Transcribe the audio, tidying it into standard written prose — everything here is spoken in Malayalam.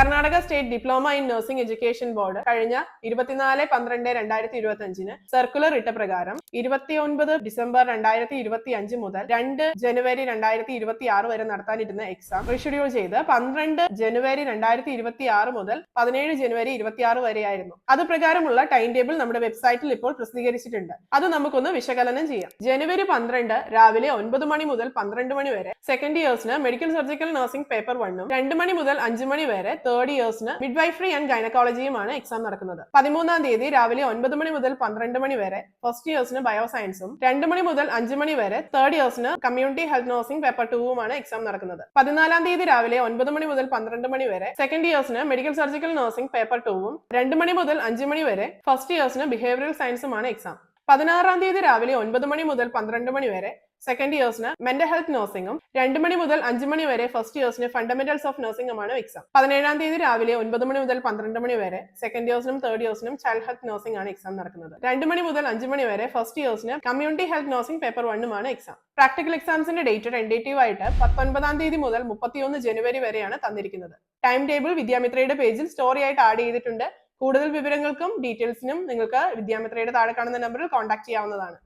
Karnataka state diploma in nursing education board കഴിഞ്ഞ 24/12/2025 സർക്കുലർ ഇട്ട പ്രകാരം 29 ഡിസംബർ 2025 മുതൽ 2 ജനുവരി 2026 വരെ നടത്താനിരുന്ന എക്സാം റീഷെഡ്യൂൾ ചെയ്ത് 12 ജനുവരി 2026 മുതൽ 17 ജനുവരി 26 വരെയായിരുന്നു. അത് പ്രകാരമുള്ള ടൈം ടേബിൾ നമ്മുടെ വെബ്സൈറ്റിൽ ഇപ്പോൾ പ്രസിദ്ധീകരിച്ചിട്ടുണ്ട്. അത് നമുക്കൊന്ന് വിശകലനം ചെയ്യാം. ജനുവരി 12 രാവിലെ 9 മണി മുതൽ 12 മണി വരെ സെക്കൻഡ് ഇയേഴ്സിന് മെഡിക്കൽ സർജിക്കൽ നഴ്സിംഗ് പേപ്പർ 1ഉം 2 മണി മുതൽ 5 മണി വരെ തേർഡ് ഇയേഴ്സിന് മിഡ്വൈഫറി ആൻഡ് ഗൈനക്കോളജിയുമാണ് എക്സാം നടക്കുന്നത്. 13-ാം തീയതി രാവിലെ 9 മണി മുതൽ 12 മണി വരെ ഫസ്റ്റ് ഇയേഴ്സിന് ബയോസയൻസും 2 മണി മുതൽ 5 മണി വരെ തേർഡ് ഇയേഴ്സിന് കമ്മ്യൂണിറ്റി ഹെൽത്ത് നഴ്സിംഗ് പേപ്പർ 2ഉമാണ് എക്സാം നടക്കുന്നത്. 14-ാം തീയതി രാവിലെ 9 മണി മുതൽ 12 മണി വരെ സെക്കൻഡ് ഇയേഴ്സിന് മെഡിക്കൽ സർജിക്കൽ നഴ്സിംഗ് പേപ്പർ 2ഉം 2 മണി മുതൽ 5 മണി വരെ ഫസ്റ്റ് ഇയേഴ്സിന് ബിഹേവിയറൽ സയൻസുമാണ് എക്സാം. 16-ാം തീയതി രാവിലെ 9 മണി മുതൽ 12 മണി വരെ സെക്കൻഡ് ഇയേഴ്സിന് മെന്റൽ ഹെൽത്ത് നഴ്സിംഗും 2 മണി മുതൽ 5 മണി വരെ ഫസ്റ്റ് ഇയേഴ്സിന് ഫണ്ടമെന്റൽസ് ഓഫ് നഴ്സിംഗുമാണ് എക്സാം. 17-ാം തീയതി രാവിലെ 9 മണി മുതൽ 12 മണി വരെ സെക്കൻഡ് ഇയേഴ്സിനും തേർഡ് ഇയേഴ്സിനും ചൈൽഡ് ഹെൽത്ത് നഴ്സിംഗ് ആണ് എക്സാം നടക്കുന്നത്. 2 മണി മുതൽ 5 മണി വരെ ഫസ്റ്റ് ഇയേഴ്സിന് കമ്മ്യൂണിറ്റി ഹെൽത്ത് നഴ്സിംഗ് പേപ്പർ 1ഉമാണ് എക്സാം. പ്രാക്ടിക്കൽ എക്സാംസിന്റെ ഡേറ്റ് ടെന്റേറ്റീവ് ആയിട്ട് 19-ാം തീയതി മുതൽ 31 ജനുവരി വരെയാണ് തന്നിരിക്കുന്നത്. ടൈം ടേബിൾ വിദ്യാമിത്രയുടെ പേജിൽ സ്റ്റോറി ആയിട്ട് ആഡ് ചെയ്തിട്ടുണ്ട്. കൂടുതൽ വിവരങ്ങൾക്കും ഡീറ്റെയിൽസിനും നിങ്ങൾക്ക് വിദ്യാമിത്രയുടെ താഴെ കാണുന്ന നമ്പറിൽ കോൺടാക്ട് ചെയ്യാവുന്നതാണ്.